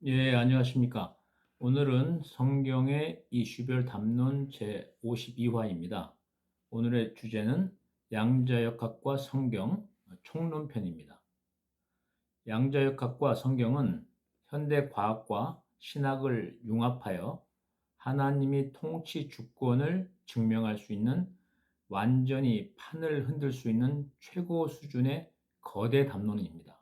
예, 안녕하십니까. 오늘은 성경의 이슈별 담론 제 52화입니다. 오늘의 주제는 양자역학과 성경 총론편입니다. 양자역학과 성경은 현대 과학과 신학을 융합하여 하나님이 통치 주권을 증명할 수 있는 완전히 판을 흔들 수 있는 최고 수준의 거대 담론입니다.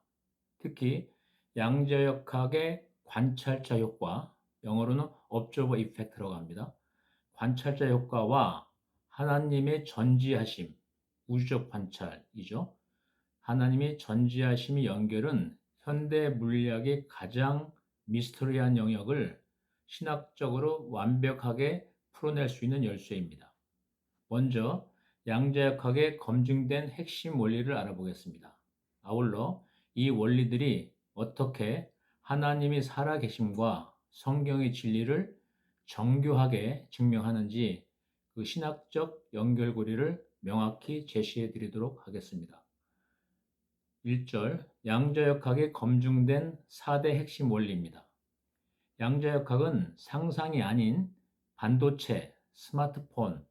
특히 양자역학의 관찰자 효과, 영어로는 observer effect라고 합니다. 관찰자 효과와 하나님의 전지하심, 우주적 관찰이죠. 하나님의 전지하심의 연결은 현대 물리학의 가장 미스터리한 영역을 신학적으로 완벽하게 풀어낼 수 있는 열쇠입니다. 먼저 양자역학의 검증된 핵심 원리를 알아보겠습니다. 아울러 이 원리들이 어떻게 하나님이 살아계심과 성경의 진리를 정교하게 증명하는지 그 신학적 연결고리를 명확히 제시해 드리도록 하겠습니다. 1절 양자역학의 검증된 4대 핵심 원리입니다. 양자역학은 상상이 아닌 반도체, 스마트폰,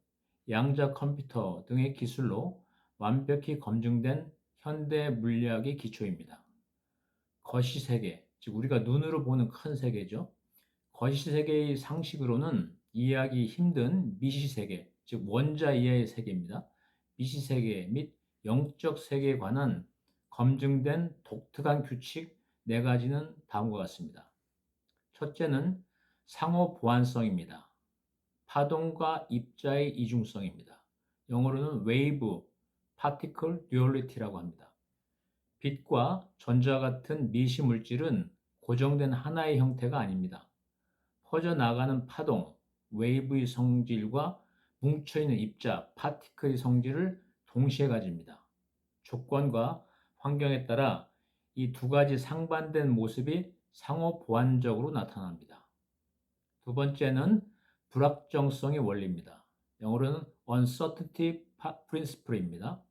양자 컴퓨터 등의 기술로 완벽히 검증된 현대 물리학의 기초입니다. 거시세계, 즉 우리가 눈으로 보는 큰 세계죠. 거시세계의 상식으로는 이해하기 힘든 미시세계, 즉 원자 이하의 세계입니다. 미시세계 및 영적 세계에 관한 검증된 독특한 규칙 네 가지는 다음과 같습니다. 첫째는 상호 보완성입니다. 파동과 입자의 이중성입니다. 영어로는 wave particle duality라고 합니다. 빛과 전자와 같은 미시 물질은 고정된 하나의 형태가 아닙니다. 퍼져나가는 파동, 웨이브의 성질과 뭉쳐있는 입자, 파티클의 성질을 동시에 가집니다. 조건과 환경에 따라 이 두 가지 상반된 모습이 상호 보완적으로 나타납니다. 두 번째는 불확정성의 원리입니다. 영어로는 uncertainty principle입니다.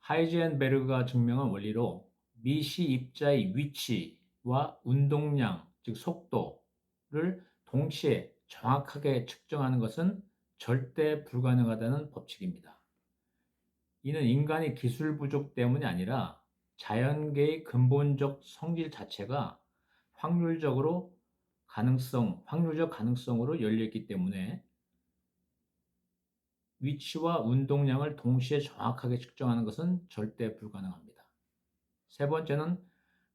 하이젠베르그가 증명한 원리로 미시 입자의 위치와 운동량, 즉 속도를 동시에 정확하게 측정하는 것은 절대 불가능하다는 법칙입니다. 이는 인간의 기술 부족 때문이 아니라 자연계의 근본적 성질 자체가 확률적 가능성으로 열려있기 때문에 위치와 운동량을 동시에 정확하게 측정하는 것은 절대 불가능합니다. 세 번째는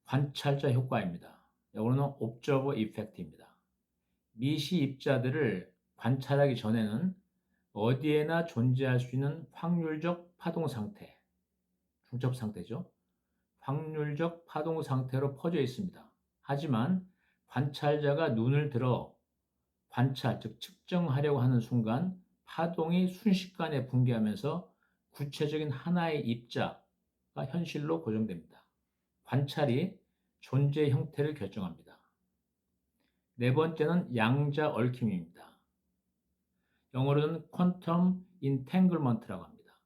관찰자 효과입니다. 영어로는 observer effect입니다. 미시 입자들을 관찰하기 전에는 어디에나 존재할 수 있는 확률적 파동 상태, 중첩 상태죠. 확률적 파동 상태로 퍼져 있습니다. 하지만 관찰자가 눈을 들어 관찰, 즉 측정하려고 하는 순간 파동이 순식간에 붕괴하면서 구체적인 하나의 입자가 현실로 고정됩니다. 관찰이 존재의 형태를 결정합니다. 네 번째는 양자 얽힘입니다. 영어로는 퀀텀 인탱글먼트라고 합니다.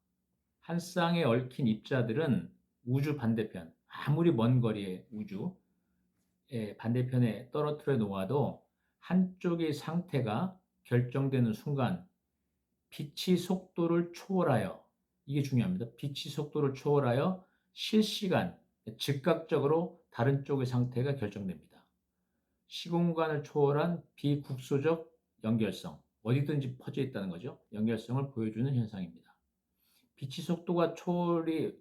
한 쌍에 얽힌 입자들은 우주 반대편, 아무리 먼 거리의 우주의 반대편에 떨어뜨려 놓아도 한쪽의 상태가 결정되는 순간 빛의 속도를 초월하여, 이게 중요합니다. 빛의 속도를 초월하여 실시간, 즉각적으로 다른 쪽의 상태가 결정됩니다. 시공간을 초월한 비국소적 연결성, 어디든지 퍼져 있다는 거죠. 연결성을 보여주는 현상입니다. 빛의 속도가 초월이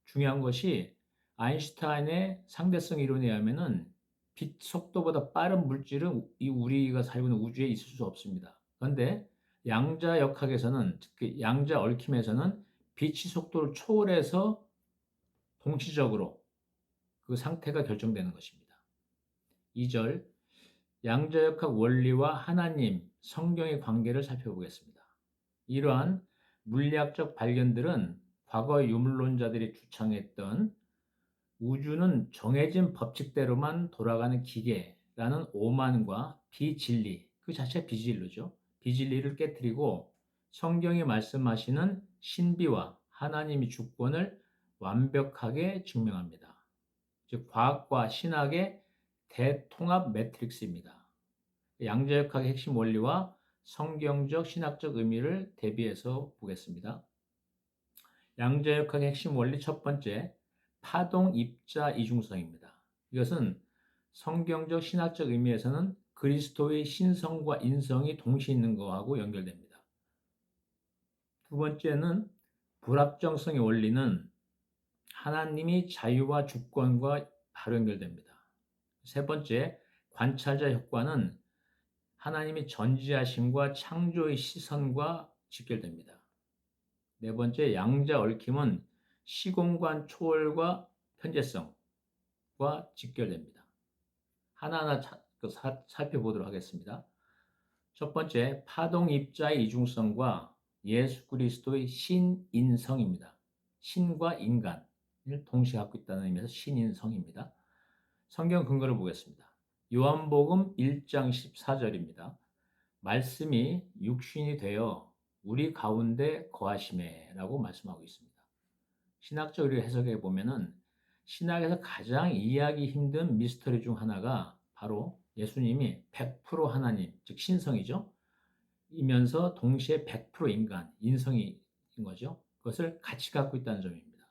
중요한 것이 아인슈타인의 상대성 이론에 의하면은 빛 속도보다 빠른 물질은 이 우리가 살고 있는 우주에 있을 수 없습니다. 그런데 양자역학에서는, 특히 양자 얽힘에서는 빛의 속도를 초월해서 동시적으로 그 상태가 결정되는 것입니다. 2절 양자역학 원리와 하나님, 성경의 관계를 살펴보겠습니다. 이러한 물리학적 발견들은 과거 유물론자들이 주창했던 우주는 정해진 법칙대로만 돌아가는 기계라는 오만과 비진리, 그 자체가 비진리죠. 비진리를 깨뜨리고 성경이 말씀하시는 신비와 하나님의 주권을 완벽하게 증명합니다. 즉 과학과 신학의 대통합 매트릭스입니다. 양자역학의 핵심 원리와 성경적 신학적 의미를 대비해서 보겠습니다. 양자역학의 핵심 원리 첫 번째, 파동 입자 이중성입니다. 이것은 성경적 신학적 의미에서는 그리스도의 신성과 인성이 동시에 있는 것하고 연결됩니다. 두 번째는 불확정성의 원리는 하나님이 자유와 주권과 바로 연결됩니다. 세 번째, 관찰자 효과는 하나님이 전지하심과 창조의 시선과 직결됩니다. 네 번째, 양자 얽힘은 시공간 초월과 편재성과 직결됩니다. 하나하나 살펴보도록 하겠습니다. 첫 번째, 파동 입자의 이중성과 예수 그리스도의 신인성입니다. 신과 인간을 동시에 갖고 있다는 의미에서 신인성입니다. 성경 근거를 보겠습니다. 요한복음 1장 14절입니다. 말씀이 육신이 되어 우리 가운데 거하시매 라고 말씀하고 있습니다. 신학적으로 해석해 보면은 신학에서 가장 이해하기 힘든 미스터리 중 하나가 바로 예수님이 100% 하나님, 즉 신성이죠. 이면서 동시에 100% 인간, 인성인 거죠. 그것을 같이 갖고 있다는 점입니다.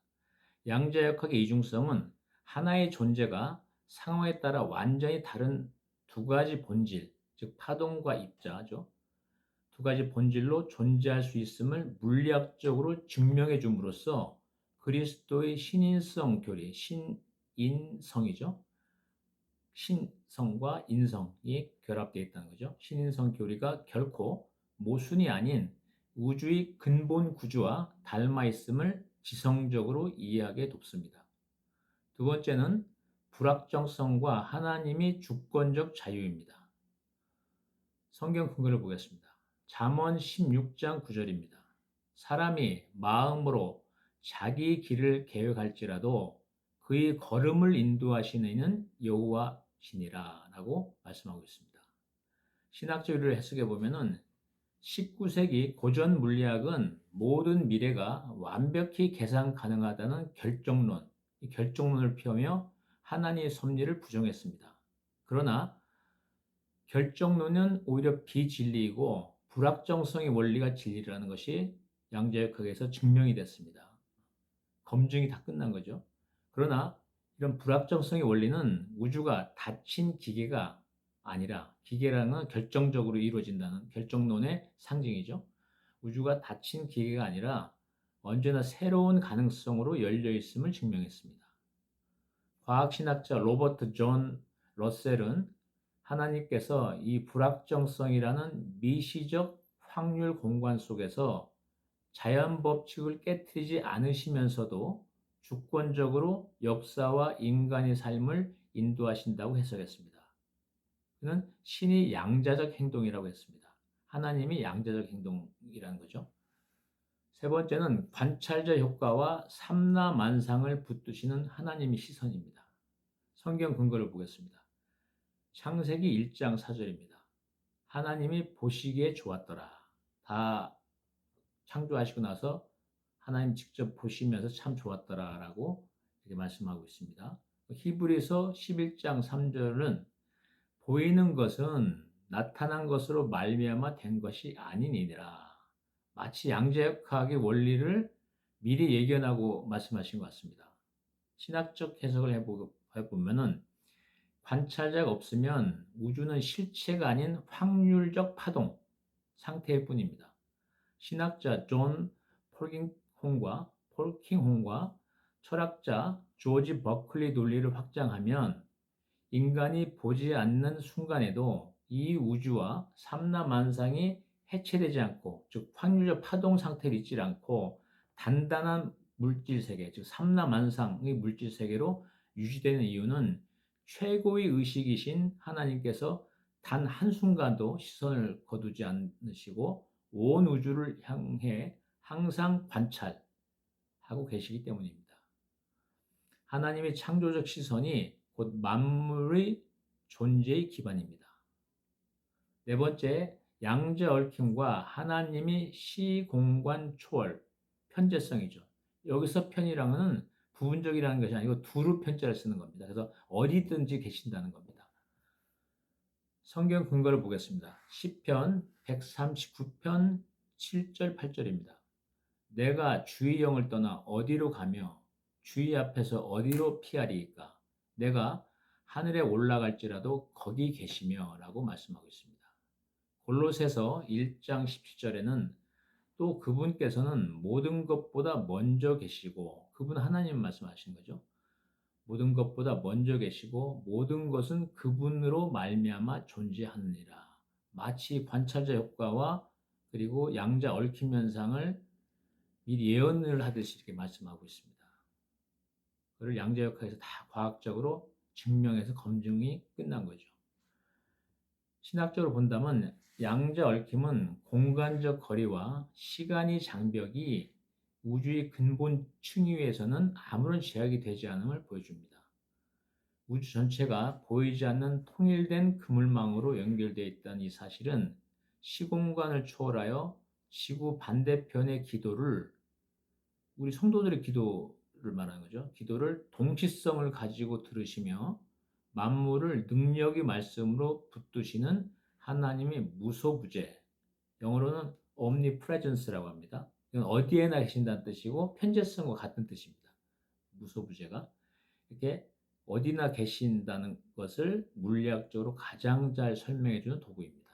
양자역학의 이중성은 하나의 존재가 상황에 따라 완전히 다른 두 가지 본질, 즉 파동과 입자죠. 두 가지 본질로 존재할 수 있음을 물리학적으로 증명해 줌으로써 그리스도의 신인성 교리, 신인성이죠. 신성과 인성이 결합되어 있다는 거죠. 신인성 교리가 결코 모순이 아닌 우주의 근본 구조와 닮아 있음을 지성적으로 이해하게 돕습니다. 두 번째는 불확정성과 하나님의 주권적 자유입니다. 성경 근거를 보겠습니다. 잠언 16장 9절입니다. 사람이 마음으로 자기 길을 계획할지라도 그의 걸음을 인도하시는 이는 여호와시니라 라고 말씀하고 있습니다. 신학적으로 해석해 보면은 19세기 고전 물리학은 모든 미래가 완벽히 계산 가능하다는 결정론, 이 결정론을 펴며 하나님의 섭리를 부정했습니다. 그러나 결정론은 오히려 비진리이고 불확정성의 원리가 진리라는 것이 양자역학에서 증명이 됐습니다. 검증이 다 끝난 거죠. 그러나 이런 불확정성의 원리는 우주가 닫힌 기계가 아니라 기계라는 건 결정적으로 이루어진다는 결정론의 상징이죠. 우주가 닫힌 기계가 아니라 언제나 새로운 가능성으로 열려 있음을 증명했습니다. 과학신학자 로버트 존 러셀은 하나님께서 이 불확정성이라는 미시적 확률 공간 속에서 자연 법칙을 깨트리지 않으시면서도 주권적으로 역사와 인간의 삶을 인도하신다고 해석했습니다. 그는 신이 양자적 행동이라고 했습니다. 하나님이 양자적 행동이라는 거죠. 세 번째는 관찰자 효과와 삼라만상을 붙드시는 하나님의 시선입니다. 성경 근거를 보겠습니다. 창세기 1장 4절입니다. 하나님이 보시기에 좋았더라. 다 창조하시고 나서 하나님 직접 보시면서 참 좋았더라라고 이렇게 말씀하고 있습니다. 히브리서 11장 3절은 보이는 것은 나타난 것으로 말미암아 된 것이 아니니라. 마치 양자역학의 원리를 미리 예견하고 말씀하신 것 같습니다. 신학적 해석을 해보면은 관찰자가 없으면 우주는 실체가 아닌 확률적 파동 상태일 뿐입니다. 신학자 존 폴킹홈과 철학자 조지 버클리 논리를 확장하면 인간이 보지 않는 순간에도 이 우주와 삼라만상이 해체되지 않고, 즉 확률적 파동 상태를 잊지 않고 단단한 물질 세계, 즉 삼라만상의 물질 세계로 유지되는 이유는 최고의 의식이신 하나님께서 단 한순간도 시선을 거두지 않으시고 온 우주를 향해 항상 관찰하고 계시기 때문입니다. 하나님의 창조적 시선이 곧 만물의 존재의 기반입니다. 네 번째, 양자 얽힘과 하나님의 시공간 초월, 편재성이죠. 여기서 편이라는 부분적이라는 것이 아니고 두루 편자를 쓰는 겁니다. 그래서 어디든지 계신다는 겁니다. 성경 근거를 보겠습니다. 시편 139편 7절 8절입니다. 내가 주의 영을 떠나 어디로 가며 주의 앞에서 어디로 피하리이까? 내가 하늘에 올라갈지라도 거기 계시며 라고 말씀하고 있습니다. 골로새서 1장 17절에는 또 그분께서는 모든 것보다 먼저 계시고, 그분 하나님 말씀하시는 거죠. 모든 것보다 먼저 계시고 모든 것은 그분으로 말미암아 존재하느니라. 마치 관찰자 효과와 그리고 양자 얽힘 현상을 미리 예언을 하듯이 이렇게 말씀하고 있습니다. 그걸 양자 역학에서 다 과학적으로 증명해서 검증이 끝난 거죠. 신학적으로 본다면 양자 얽힘은 공간적 거리와 시간의 장벽이 우주의 근본 층위에서는 아무런 제약이 되지 않음을 보여줍니다. 우주 전체가 보이지 않는 통일된 그물망으로 연결되어 있다는 이 사실은 시공간을 초월하여 지구 반대편의 기도를, 우리 성도들의 기도를 말하는 거죠. 기도를 동시성을 가지고 들으시며 만물을 능력의 말씀으로 붙드시는 하나님의 무소부재, 영어로는 omnipresence라고 합니다. 이건 어디에나 계신다는 뜻이고 편재성과 같은 뜻입니다. 무소부재가 이렇게 어디나 계신다는 것을 물리학적으로 가장 잘 설명해주는 도구입니다.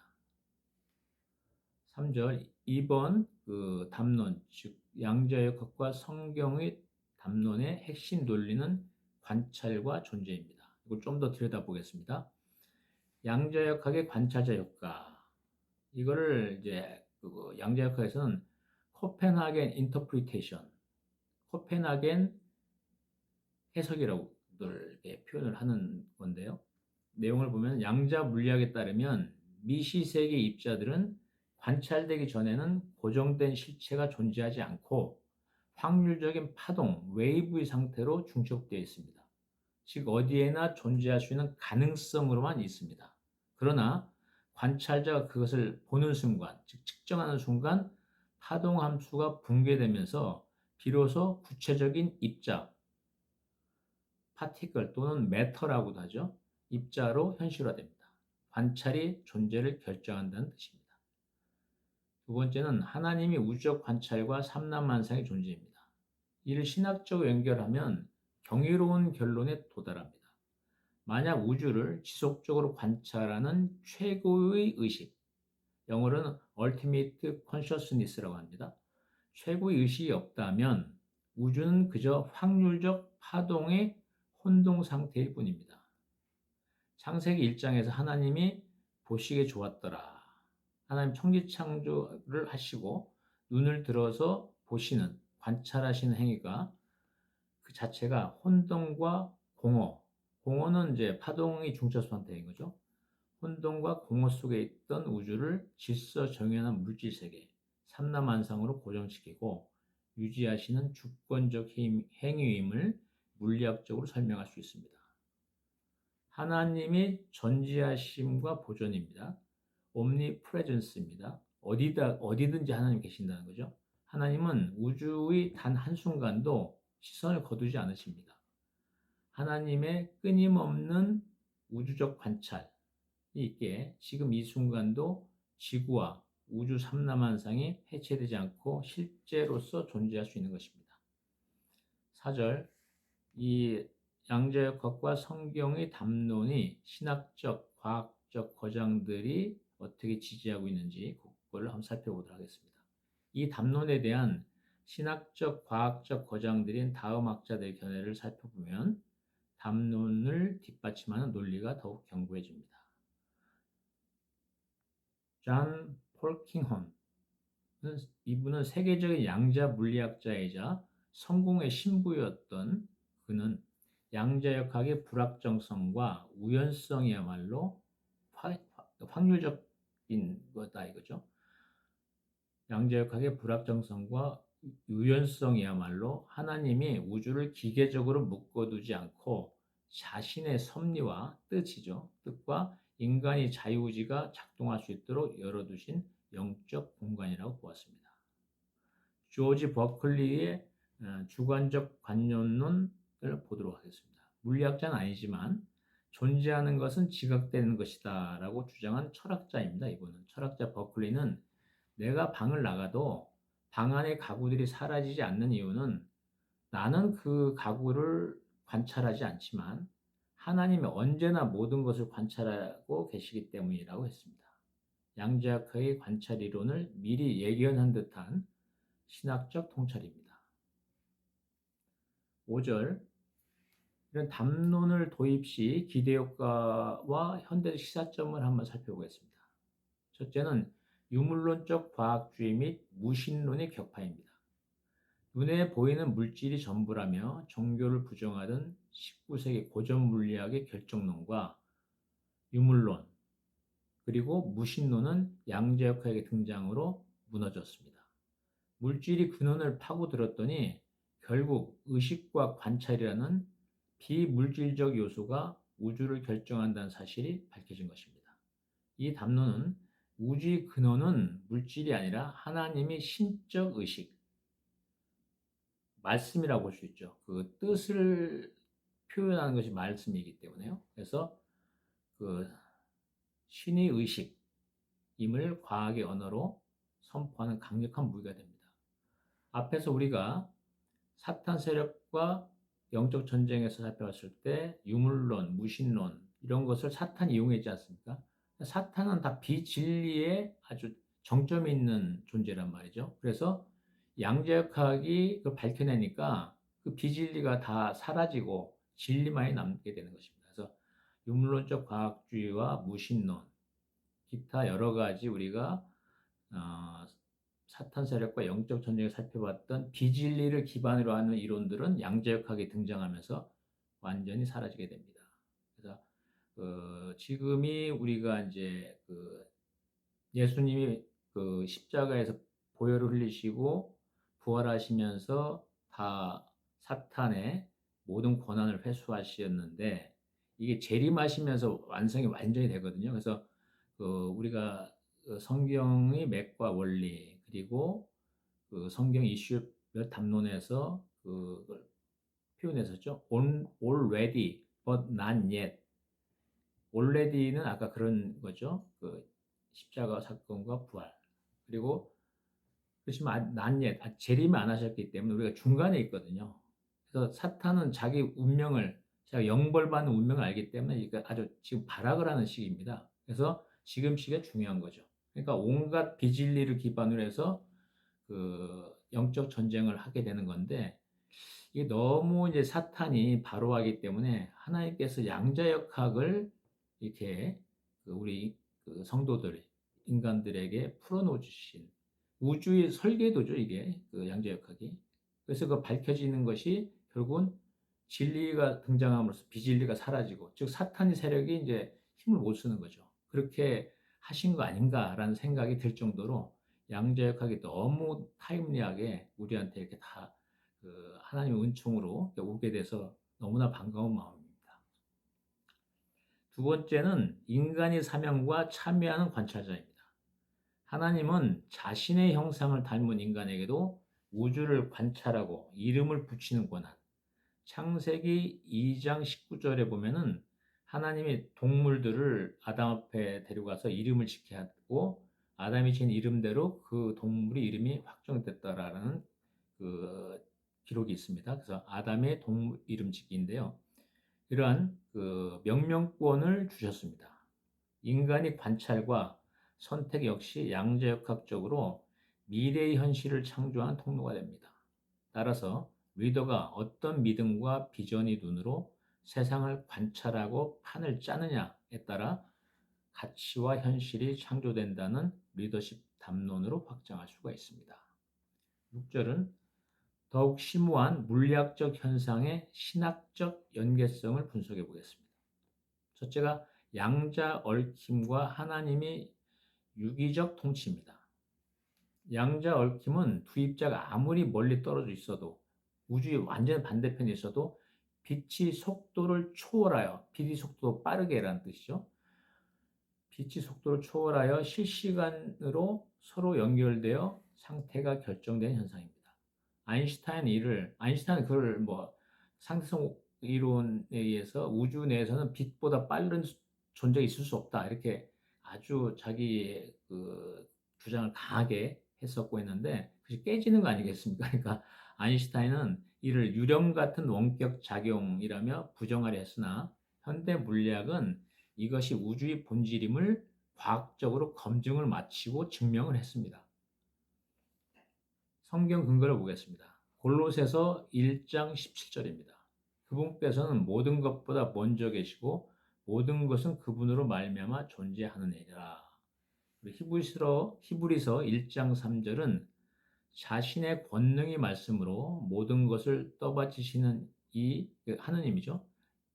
3절 2번 담론, 즉 양자역학과 성경의 담론의 핵심 논리는 관찰과 존재입니다. 이걸 좀 더 들여다보겠습니다. 양자역학의 관찰자 효과, 이거를 이제 양자역학에서는 코펜하겐 인터프리테이션, 코펜하겐 해석이라고 이렇게 표현을 하는 건데요. 내용을 보면 양자 물리학에 따르면 미시세계 입자들은 관찰되기 전에는 고정된 실체가 존재하지 않고 확률적인 파동, 웨이브의 상태로 중첩되어 있습니다. 즉 어디에나 존재할 수 있는 가능성으로만 있습니다. 그러나 관찰자가 그것을 보는 순간, 즉 측정하는 순간 파동 함수가 붕괴되면서 비로소 구체적인 입자, 파티클 또는 매터라고도 하죠. 입자로 현실화됩니다. 관찰이 존재를 결정한다는 뜻입니다. 두 번째는 하나님의 우주적 관찰과 삼라만상의 존재입니다. 이를 신학적으로 연결하면 경이로운 결론에 도달합니다. 만약 우주를 지속적으로 관찰하는 최고의 의식, 영어로는 Ultimate Consciousness라고 합니다. 최고의 의식이 없다면 우주는 그저 확률적 파동의 혼동 상태일 뿐입니다. 창세기 1장에서 하나님이 보시기에 좋았더라. 하나님 천지창조를 하시고 눈을 들어서 보시는, 관찰하시는 행위가 그 자체가 혼동과 공허, 공허는 이제 파동의 중첩 상태인 거죠. 혼동과 공허 속에 있던 우주를 질서 정연한 물질 세계, 삼라만상으로 고정시키고 유지하시는 주권적 행위임을 물리학적으로 설명할 수 있습니다. 하나님의 전지하심과 보존입니다. omnipresence입니다. 어디든지 하나님 계신다는 거죠. 하나님은 우주의 단 한순간도 시선을 거두지 않으십니다. 하나님의 끊임없는 우주적 관찰이 있기에 지금 이 순간도 지구와 우주 삼라만상이 해체되지 않고 실제로서 존재할 수 있는 것입니다. 4절, 이 양자역학과 성경의 담론이 신학적, 과학적 거장들이 어떻게 지지하고 있는지 그걸 한번 살펴보도록 하겠습니다. 이 담론에 대한 신학적, 과학적 거장들인 다음 학자들의 견해를 살펴보면 담론을 뒷받침하는 논리가 더욱 견고해집니다. 존 폴킹홈, 이분은 세계적인 양자 물리학자이자 성공의 신부였던 그는 양자역학의 불확정성과 우연성이야말로 확률적인 거다 이거죠. 양자역학의 불확정성과 유연성이야말로 하나님이 우주를 기계적으로 묶어두지 않고 자신의 섭리와 뜻이죠. 뜻과 인간의 자유의지가 작동할 수 있도록 열어두신 영적 공간이라고 보았습니다. 조지 버클리의 주관적 관념론을 보도록 하겠습니다. 물리학자는 아니지만 존재하는 것은 지각되는 것이다 라고 주장한 철학자입니다. 이분은 철학자 버클리는 내가 방을 나가도 방 안의 가구들이 사라지지 않는 이유는 나는 그 가구를 관찰하지 않지만 하나님이 언제나 모든 것을 관찰하고 계시기 때문이라고 했습니다. 양자역학의 관찰 이론을 미리 예견한 듯한 신학적 통찰입니다. 5절 이런 담론을 도입 시 기대효과와 현대적 시사점을 한번 살펴보겠습니다. 첫째는 유물론적 과학주의 및 무신론의 격파입니다. 눈에 보이는 물질이 전부라며 종교를 부정하던 19세기 고전 물리학의 결정론과 유물론 그리고 무신론은 양자역학의 등장으로 무너졌습니다. 물질이 근원을 파고들었더니 결국 의식과 관찰이라는 비물질적 요소가 우주를 결정한다는 사실이 밝혀진 것입니다. 이 담론은 우주의 근원은 물질이 아니라 하나님의 신적 의식, 말씀이라고 볼 수 있죠. 그 뜻을 표현하는 것이 말씀이기 때문에요. 그래서 그 신의 의식임을 과학의 언어로 선포하는 강력한 무기가 됩니다. 앞에서 우리가 사탄 세력과 영적 전쟁에서 살펴봤을 때 유물론, 무신론 이런 것을 사탄이 이용했지 않습니까? 사탄은 다 비진리에 아주 정점이 있는 존재란 말이죠. 그래서 양자역학이 그걸 밝혀내니까 그 비진리가 다 사라지고 진리만이 남게 되는 것입니다. 그래서 유물론적 과학주의와 무신론, 기타 여러 가지 우리가 사탄 세력과 영적 전쟁을 살펴봤던 비진리를 기반으로 하는 이론들은 양자역학이 등장하면서 완전히 사라지게 됩니다. 그래서 지금이 우리가 이제 예수님이 십자가에서 보혈을 흘리시고 부활하시면서 다 사탄의 모든 권한을 회수하셨는데 이게 재림하시면서 완성이 완전히 되거든요. 그래서 우리가 성경의 맥과 원리 그리고 성경 이슈 몇 담론에서 그걸 표현했었죠. Already, but not yet. Already는 아까 그런 거죠. 십자가 사건과 부활. 그리고 그렇지만 not yet, 재림을 안 하셨기 때문에 우리가 중간에 있거든요. 그래서 사탄은 자기 운명을, 자기 영벌받는 운명을 알기 때문에 이게 아주 지금 발악을 하는 시기입니다. 그래서 지금 시기가 중요한 거죠. 그러니까 온갖 비진리를 기반으로 해서 영적 전쟁을 하게 되는 건데 이게 너무 이제 사탄이 바로하기 때문에 하나님께서 양자역학을 이렇게 우리 성도들, 인간들에게 풀어놓으신 우주의 설계도죠, 이게 양자역학이. 그래서 그 밝혀지는 것이 결국은 진리가 등장함으로써 비진리가 사라지고, 즉 사탄의 세력이 이제 힘을 못 쓰는 거죠. 그렇게 하신 거 아닌가라는 생각이 들 정도로 양자역학이 너무 타임리하게 우리한테 이렇게 다 하나님의 은총으로 오게 돼서 너무나 반가운 마음입니다. 두 번째는 인간의 사명과 참여하는 관찰자입니다. 하나님은 자신의 형상을 닮은 인간에게도 우주를 관찰하고 이름을 붙이는 권한. 창세기 2장 19절에 보면은 하나님이 동물들을 아담 앞에 데려가서 이름을 짓게 하고 아담이 지은 이름대로 그 동물의 이름이 확정됐다라는 기록이 있습니다. 그래서 아담의 동물 이름 짓기인데요. 이러한 명령권을 주셨습니다. 인간의 관찰과 선택 역시 양자역학적으로 미래의 현실을 창조한 통로가 됩니다. 따라서 리더가 어떤 믿음과 비전의 눈으로 세상을 관찰하고 판을 짜느냐에 따라 가치와 현실이 창조된다는 리더십 담론으로 확장할 수가 있습니다. 6절은 더욱 심오한 물리학적 현상의 신학적 연계성을 분석해 보겠습니다. 첫째가 양자 얽힘과 하나님의 유기적 통치입니다. 양자 얽힘은 두 입자가 아무리 멀리 떨어져 있어도 우주의 완전 반대편에 있어도 빛의 속도를 초월하여, 빛의 속도 빠르게라는 뜻이죠. 빛의 속도를 초월하여 실시간으로 서로 연결되어 상태가 결정된 현상입니다. 아인슈타인은 그걸 상대성 이론에 의해서 우주 내에서는 빛보다 빠른 존재가 있을 수 없다. 이렇게 아주 자기의 그 주장을 강하게 했었고 했는데 그것이 깨지는 거 아니겠습니까? 그러니까 아인슈타인은 이를 유령 같은 원격 작용이라며 부정하려 했으나 현대 물리학은 이것이 우주의 본질임을 과학적으로 검증을 마치고 증명을 했습니다. 성경 근거를 보겠습니다. 골로새서 1장 17절입니다. 그분께서는 모든 것보다 먼저 계시고 모든 것은 그분으로 말미암아 존재하느니라. 히브리서 1장 3절은 자신의 권능의 말씀으로 모든 것을 떠받치시는 이 하느님이죠.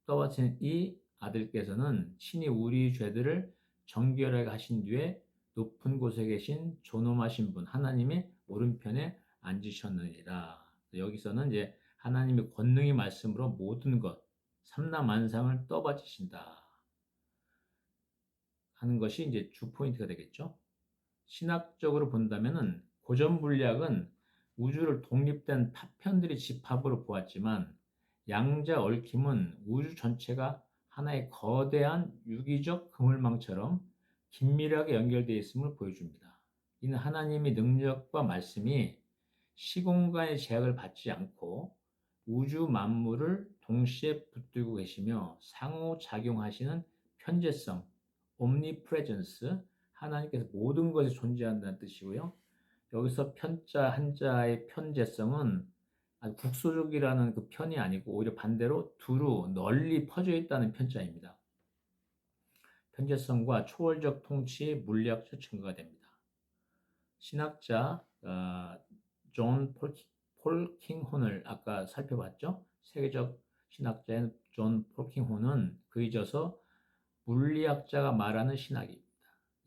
떠받치는 이 아들께서는 친히 우리 죄들을 정결하게 하신 뒤에 높은 곳에 계신 존엄하신 분 하나님의 오른편에 앉으셨느니라. 여기서는 이제 하나님의 권능의 말씀으로 모든 것 삼라만상을 떠받치신다 하는 것이 이제 주 포인트가 되겠죠. 신학적으로 본다면은 고전 물리학은 우주를 독립된 파편들의 집합으로 보았지만 양자 얽힘은 우주 전체가 하나의 거대한 유기적 그물망처럼 긴밀하게 연결되어 있음을 보여줍니다. 이는 하나님의 능력과 말씀이 시공간의 제약을 받지 않고 우주 만물을 동시에 붙들고 계시며 상호작용하시는 편재성, omnipresence, 하나님께서 모든 것이 존재한다는 뜻이고요. 여기서 편자 한자의 편재성은 국소적이라는 그 편이 아니고 오히려 반대로 두루 널리 퍼져 있다는 편자입니다. 편재성과 초월적 통치 물리학적 증거가 됩니다. 신학자 존 폴킹혼을 아까 살펴봤죠. 세계적 신학자인 존 폴킹혼은 그에 져서 물리학자가 말하는 신학입니다.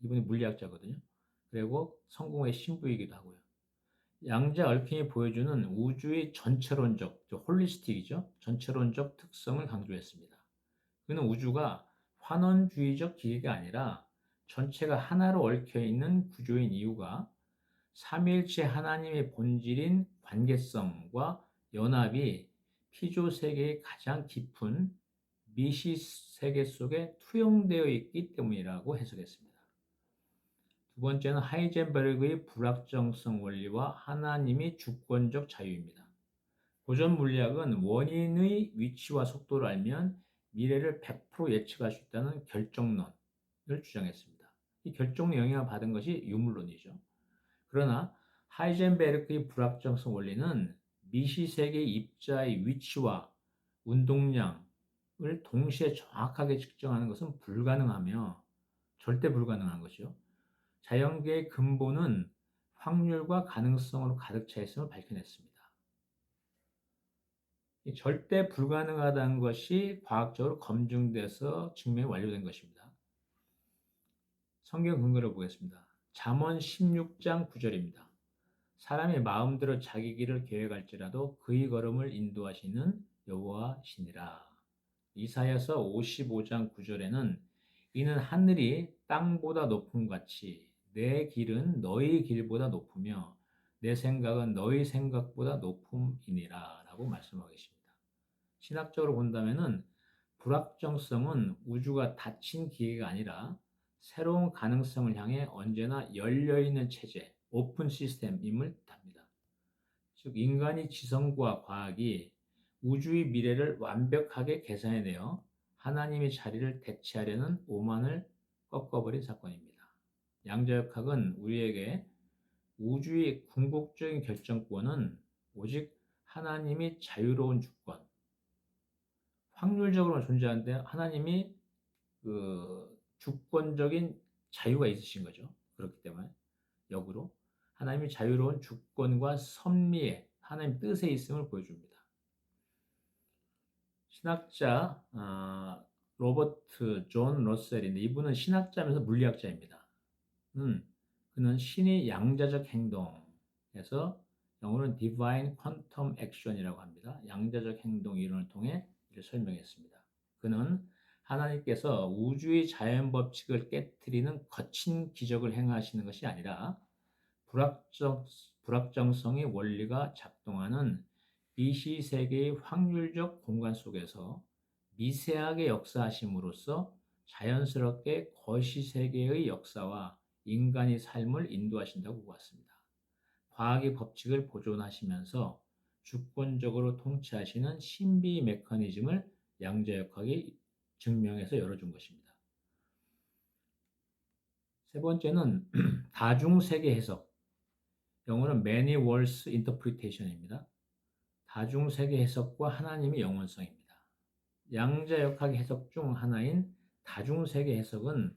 이분이 물리학자거든요. 그리고 성공의 신부이기도 하고요. 양자 얽힘이 보여주는 우주의 전체론적, 홀리스틱이죠. 전체론적 특성을 강조했습니다. 그는 우주가 환원주의적 기계가 아니라 전체가 하나로 얽혀 있는 구조인 이유가 삼위일체 하나님의 본질인 관계성과 연합이 피조 세계의 가장 깊은 미시 세계 속에 투영되어 있기 때문이라고 해석했습니다. 두 번째는 하이젠베르그의 불확정성 원리와 하나님의 주권적 자유입니다. 고전 물리학은 원인의 위치와 속도를 알면 미래를 100% 예측할 수 있다는 결정론을 주장했습니다. 이 결정론 영향을 받은 것이 유물론이죠. 그러나 하이젠베르크의 불확정성 원리는 미시세계의 입자의 위치와 운동량을 동시에 정확하게 측정하는 것은 불가능하며 절대 불가능한 것이죠. 자연계의 근본은 확률과 가능성으로 가득 차 있음을 밝혀냈습니다. 절대 불가능하다는 것이 과학적으로 검증돼서 증명이 완료된 것입니다. 성경 근거를 보겠습니다. 잠언 16장 9절입니다. 사람이 마음대로 자기 길을 계획할지라도 그의 걸음을 인도하시는 여호와시니라. 이사야서 55장 9절에는 이는 하늘이 땅보다 높음 같이 내 길은 너희 길보다 높으며 내 생각은 너희 생각보다 높음이니라 라고 말씀하고 계십니다. 신학적으로 본다면은 불확정성은 우주가 닫힌 기계가 아니라 새로운 가능성을 향해 언제나 열려있는 체제, 오픈 시스템임을 뜻합니다. 즉 인간의 지성과 과학이 우주의 미래를 완벽하게 계산해내어 하나님의 자리를 대체하려는 오만을 꺾어버린 사건입니다. 양자역학은 우리에게 우주의 궁극적인 결정권은 오직 하나님이 자유로운 주권, 확률적으로 존재하는데 하나님이 그 주권적인 자유가 있으신 거죠. 그렇기 때문에 역으로 하나님이 자유로운 주권과 섭리에 하나님 뜻에 있음을 보여줍니다. 신학자 로버트 존 러셀인데 이분은 신학자면서 물리학자입니다. 그는 신의 양자적 행동에서 영어로는 Divine Quantum Action이라고 합니다. 양자적 행동 이론을 통해 이를 설명했습니다. 그는 하나님께서 우주의 자연 법칙을 깨트리는 거친 기적을 행하시는 것이 아니라 불확정성의 원리가 작동하는 BC 세계의 확률적 공간 속에서 미세하게 역사하심으로써 자연스럽게 거시 세계의 역사와 인간의 삶을 인도하신다고 보았습니다. 과학의 법칙을 보존하시면서 주권적으로 통치하시는 신비 메커니즘을 양자역학이 증명해서 열어준 것입니다. 세 번째는 다중세계 해석, 영어는 Many Worlds Interpretation입니다. 다중세계 해석과 하나님의 영원성입니다. 양자역학 해석 중 하나인 다중세계 해석은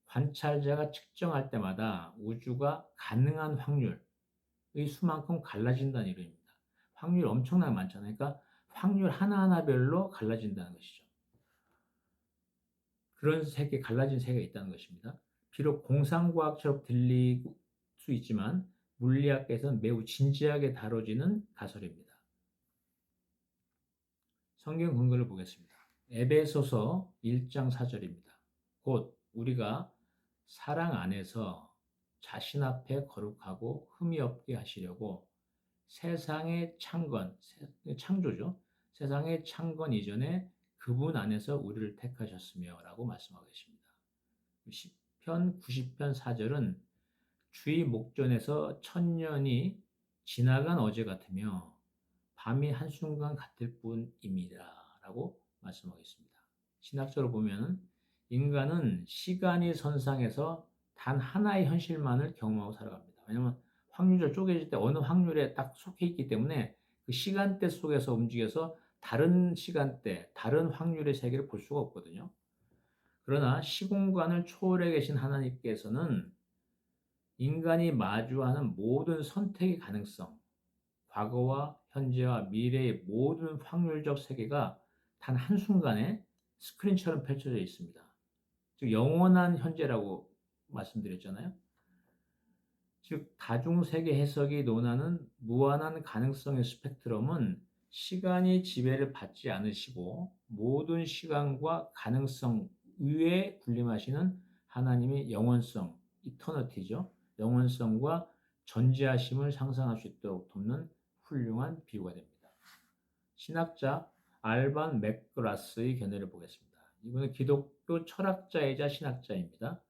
관찰자가 측정할 때마다 우주가 가능한 확률의 수만큼 갈라진다는 이론입니다. 확률이 엄청나게 많잖아요. 그러니까 확률 하나하나별로 갈라진다는 것이죠. 그런 세계, 갈라진 세계가 있다는 것입니다. 비록 공상과학처럼 들릴 수 있지만 물리학에서는 매우 진지하게 다뤄지는 가설입니다. 성경 근거를 보겠습니다. 에베소서 1장 4절입니다. 곧 우리가 사랑 안에서 자신 앞에 거룩하고 흠이 없게 하시려고 세상의 창조죠. 세상의 창건 이전에 그분 안에서 우리를 택하셨으며 라고 말씀하고 계십니다. 시편 90편 4절은 주의 목전에서 천년이 지나간 어제 같으며 밤이 한순간 같을 뿐입니다 라고 말씀하고 있습니다. 신학적으로 보면 인간은 시간이 선상에서 단 하나의 현실만을 경험하고 살아갑니다. 왜냐하면 확률적으로 쪼개질 때 어느 확률에 딱 속해 있기 때문에 그 시간대 속에서 움직여서 다른 시간대, 다른 확률의 세계를 볼 수가 없거든요. 그러나 시공간을 초월해 계신 하나님께서는 인간이 마주하는 모든 선택의 가능성, 과거와 현재와 미래의 모든 확률적 세계가 단 한순간에 스크린처럼 펼쳐져 있습니다. 즉 영원한 현재라고 말씀드렸잖아요. 즉 다중세계 해석이 논하는 무한한 가능성의 스펙트럼은 시간이 지배를 받지 않으시고 모든 시간과 가능성 위에 군림하시는 하나님의 영원성, 이터너티죠. 영원성과 전지하심을 상상할 수 있도록 돕는 훌륭한 비유가 됩니다. 신학자 알반 맥그라스의 견해를 보겠습니다. 이분은 기독교 철학자이자 신학자입니다.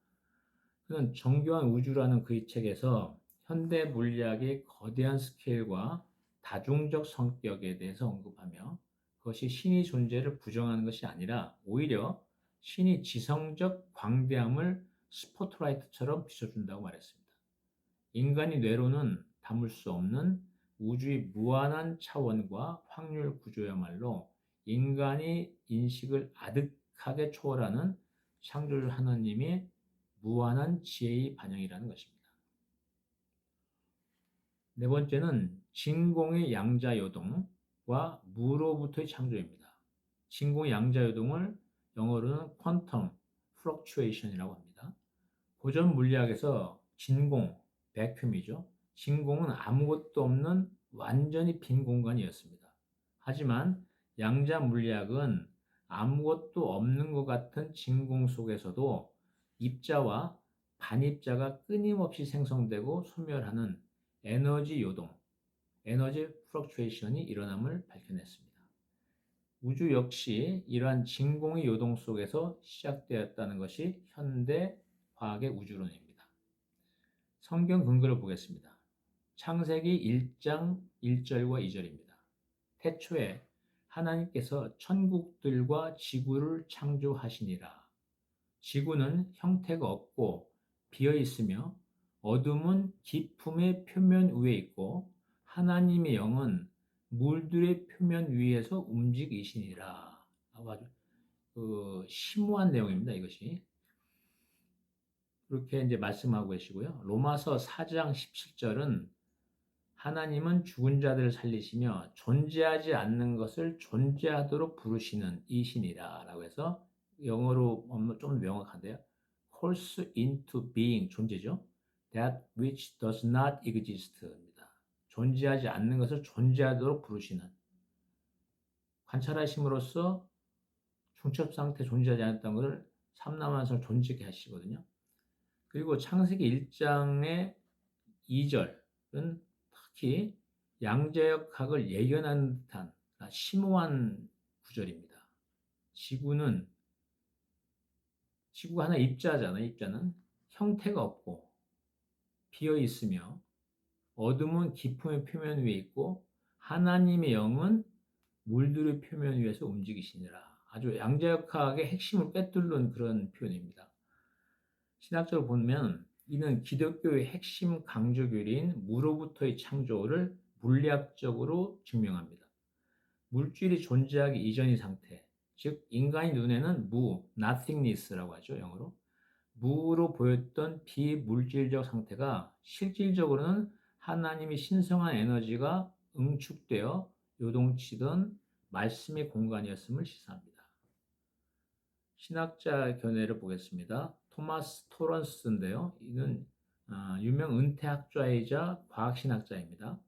그는 정교한 우주라는 그의 책에서 현대 물리학의 거대한 스케일과 다중적 성격에 대해서 언급하며 그것이 신의 존재를 부정하는 것이 아니라 오히려 신이 지성적 광대함을 스포트라이트처럼 비춰준다고 말했습니다. 인간의 뇌로는 담을 수 없는 우주의 무한한 차원과 확률 구조야말로 인간이 인식을 아득하게 초월하는 창조주 하나님의 무한한 지혜의 반영이라는 것입니다. 네 번째는 진공의 양자요동과 무로부터의 창조입니다. 진공의 양자요동을 영어로는 퀀텀 플럭추에이션이라고 합니다. 고전 물리학에서 진공, 백큐이죠. 진공은 아무것도 없는 완전히 빈 공간이었습니다. 하지만 양자 물리학은 아무것도 없는 것 같은 진공 속에서도 입자와 반입자가 끊임없이 생성되고 소멸하는 에너지 요동, 에너지 플럭추에이션이 일어남을 밝혀냈습니다. 우주 역시 이러한 진공의 요동 속에서 시작되었다는 것이 현대 과학의 우주론입니다. 성경 근거를 보겠습니다. 창세기 1장 1절과 2절입니다. 태초에 하나님께서 천국들과 지구를 창조하시니라. 지구는 형태가 없고 비어 있으며 어둠은 깊음의 표면 위에 있고 하나님의 영은 물들의 표면 위에서 움직이시니라. 아주 심오한 내용입니다. 이것이. 그렇게 이제 말씀하고 계시고요. 로마서 4장 17절은 하나님은 죽은 자들을 살리시며 존재하지 않는 것을 존재하도록 부르시는 이신이라 라고 해서 영어로 좀 명확한데요. calls into being, 존재죠. that which does not exist입니다. 존재하지 않는 것을 존재하도록 부르시는, 관찰하심으로써 중첩 상태 존재하지 않았던 것을 삼라만성을 존재케 하시거든요. 그리고 창세기 1장의 2절은 특히 양자역학을 예견하는 듯한 심오한 구절입니다. 지구가 하나 입자잖아요. 입자는 형태가 없고 비어 있으며 어둠은 깊음의 표면 위에 있고 하나님의 영은 물들의 표면 위에서 움직이시니라. 아주 양자역학의 핵심을 꿰뚫는 그런 표현입니다. 신학적으로 보면 이는 기독교의 핵심 강조 교리인 무로부터의 창조를 물리학적으로 증명합니다. 물질이 존재하기 이전의 상태, 즉 인간의 눈에는 nothingness라고 하죠, 영어로. 무로 보였던 비물질적 상태가 실질적으로는 하나님의 신성한 에너지가 응축되어 요동치던 말씀의 공간이었음을 시사합니다. 신학자 견해를 보겠습니다. 토마스 토런스인데요. 이는 유명 은퇴학자이자 과학신학자입니다.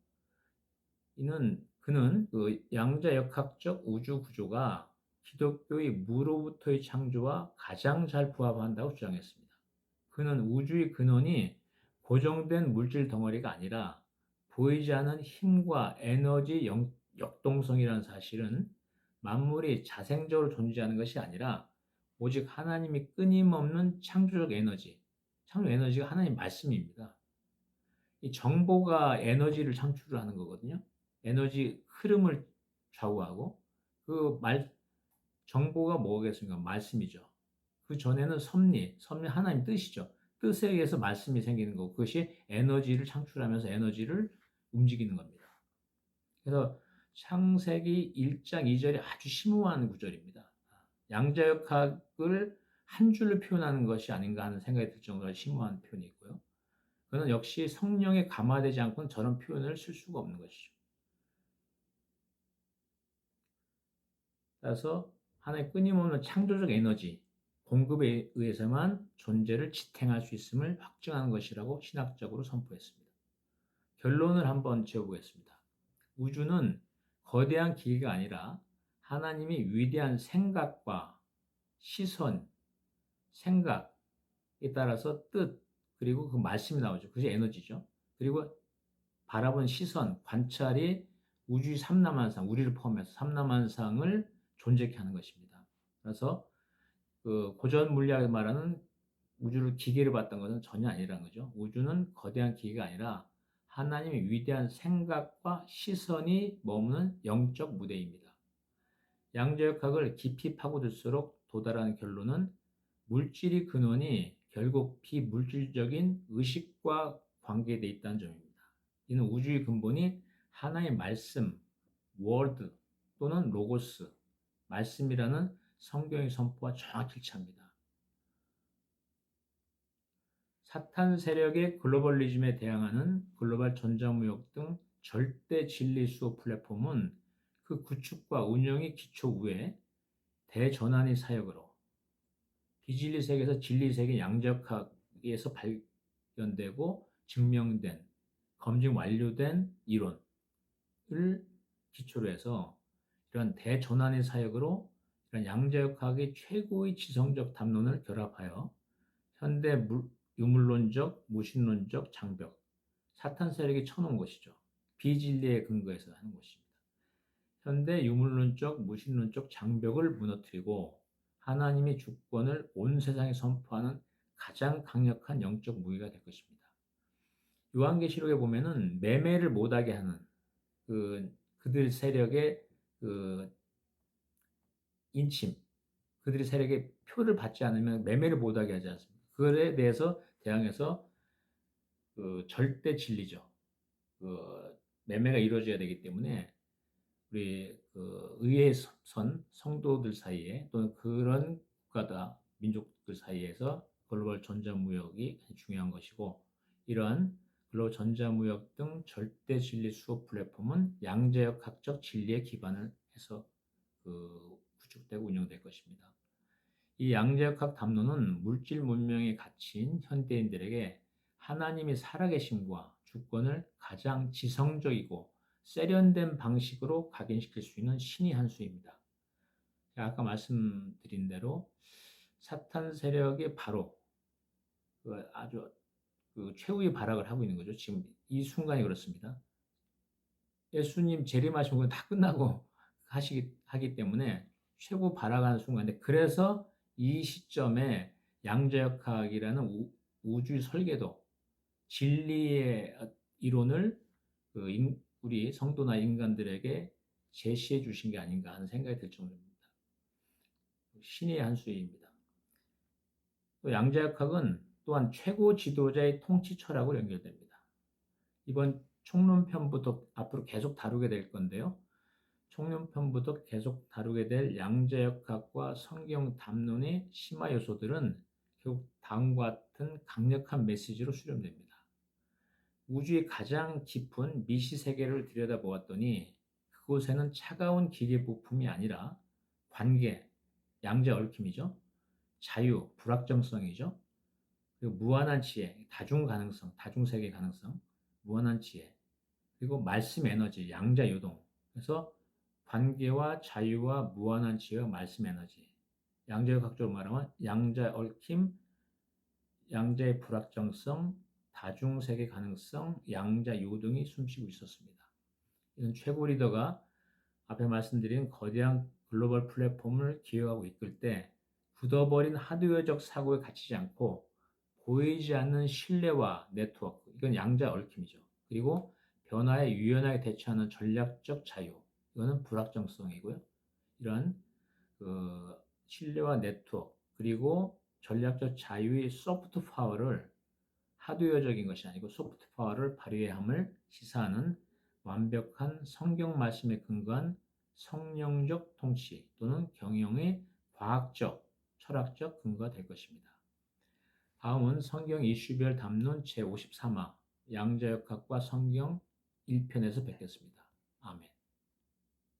그는 그 양자역학적 우주 구조가 기독교의 무로부터의 창조와 가장 잘 부합한다고 주장했습니다. 그는 우주의 근원이 고정된 물질 덩어리가 아니라 보이지 않는 힘과 에너지 역동성이라는 사실은 만물이 자생적으로 존재하는 것이 아니라 오직 하나님이 끊임없는 창조적 에너지, 창조 에너지가 하나님 말씀입니다. 이 정보가 에너지를 창출하는 거거든요. 에너지 흐름을 좌우하고 정보가 뭐겠습니까? 말씀이죠. 그 전에는 섭리 하나님 뜻이죠. 뜻에 의해서 말씀이 생기는 거고 그것이 에너지를 창출하면서 에너지를 움직이는 겁니다. 그래서 창세기 1장 2절이 아주 심오한 구절입니다. 양자역학을 한 줄로 표현하는 것이 아닌가 하는 생각이 들 정도로 심오한 표현이 있고요. 그는 역시 성령에 감화되지 않고는 저런 표현을 쓸 수가 없는 것이죠. 따라서 하나의 끊임없는 창조적 에너지 공급에 의해서만 존재를 지탱할 수 있음을 확증하는 것이라고 신학적으로 선포했습니다. 결론을 한번 지어보겠습니다. 우주는 거대한 기계가 아니라 하나님이 위대한 생각과 시선, 생각에 따라서 뜻, 그리고 그 말씀이 나오죠. 그것이 에너지죠. 그리고 바라본 시선, 관찰이 우주의 삼라만상, 우리를 포함해서 삼라만상을 존재케 하는 것입니다. 그래서 그 고전 물리학이 말하는 우주를 기계로 봤던 것은 전혀 아니라는 거죠. 우주는 거대한 기계가 아니라 하나님의 위대한 생각과 시선이 머무는 영적 무대입니다. 양자역학을 깊이 파고들수록 도달하는 결론은 물질의 근원이 결국 비물질적인 의식과 관계되어 있다는 점입니다. 이는 우주의 근본이 하나의 말씀, word 또는 로고스, 말씀이라는 성경의 선포와 정확히 일치합니다. 사탄 세력의 글로벌리즘에 대항하는 글로벌 전자무역 등 절대 진리 수호 플랫폼은 그 구축과 운영의 기초 위에 대전환의 사역으로 비진리 세계에서 진리 세계 양자역학에서 발견되고 증명된 검증 완료된 이론을 기초로 해서 이런 대전환의 사역으로 이런 양자역학의 최고의 지성적 담론을 결합하여 현대 유물론적, 무신론적 장벽, 사탄 세력이 쳐놓은 것이죠. 비진리에 근거해서 하는 것입니다. 현대 유물론적, 무신론적 장벽을 무너뜨리고 하나님의 주권을 온 세상에 선포하는 가장 강력한 영적 무기가 될 것입니다. 요한계시록에 보면은 매매를 못하게 하는 그들 세력의 인침, 그들의 세력의 표를 받지 않으면 매매를 못하게 하지 않습니까? 그에 대해서 대항해서 절대 진리죠. 매매가 이루어져야 되기 때문에 우리 의회 성도들 사이에 또는 그런 국가다 민족들 사이에서 글로벌 전자무역이 중요한 것이고 이러한 글로벌 전자무역 등 절대 진리 수호 플랫폼은 양자역학적 진리에 기반을 해서 구축되고 운영될 것입니다. 이 양자역학 담론은 물질 문명에 갇힌 현대인들에게 하나님의 살아계심과 주권을 가장 지성적이고 세련된 방식으로 각인시킬 수 있는 신의 한 수입니다. 아까 말씀드린 대로 사탄 세력이 바로 아주 최후의 발악을 하고 있는 거죠. 지금 이 순간이 그렇습니다. 예수님 재림하신 건 다 끝나고 하기 때문에 최고 발악하는 순간인데, 그래서 이 시점에 양자역학이라는 우주의 설계도, 진리의 이론을 우리 성도나 인간들에게 제시해 주신 게 아닌가 하는 생각이 들 정도입니다. 신의 한 수입니다. 또 양자역학은 또한 최고 지도자의 통치 철학으로 연결됩니다. 이번 총론편부터 앞으로 계속 다루게 될 건데요. 총론편부터 계속 다루게 될 양자역학과 성경 담론의 심화 요소들은 결국 다음과 같은 강력한 메시지로 수렴됩니다. 우주의 가장 깊은 미시 세계를 들여다보았더니 그곳에는 차가운 기계 부품이 아니라 관계, 양자 얽힘이죠. 자유, 불확정성이죠. 그리고 무한한 지혜, 다중 가능성, 다중 세계 가능성, 무한한 지혜, 그리고 말씀 에너지, 양자 요동. 그래서 관계와 자유와 무한한 지혜와 말씀 에너지. 양자역학적으로 말하면 양자 얽힘, 양자의 불확정성, 다중 세계 가능성, 양자 요동이 숨쉬고 있었습니다. 이런 최고 리더가 앞에 말씀드린 거대한 글로벌 플랫폼을 기획하고 이끌 때 굳어버린 하드웨어적 사고에 갇히지 않고 보이지 않는 신뢰와 네트워크, 이건 양자 얽힘이죠. 그리고 변화에 유연하게 대처하는 전략적 자유, 이거는 불확정성이고요. 이런 신뢰와 네트워크, 그리고 전략적 자유의 소프트 파워를, 하드웨어적인 것이 아니고 소프트 파워를 발휘해야 함을 시사하는 완벽한 성경 말씀에 근거한 성령적 통치 또는 경영의 과학적, 철학적 근거가 될 것입니다. 다음은 성경 이슈별 담론 제53화 양자역학과 성경 1편에서 뵙겠습니다. 아멘.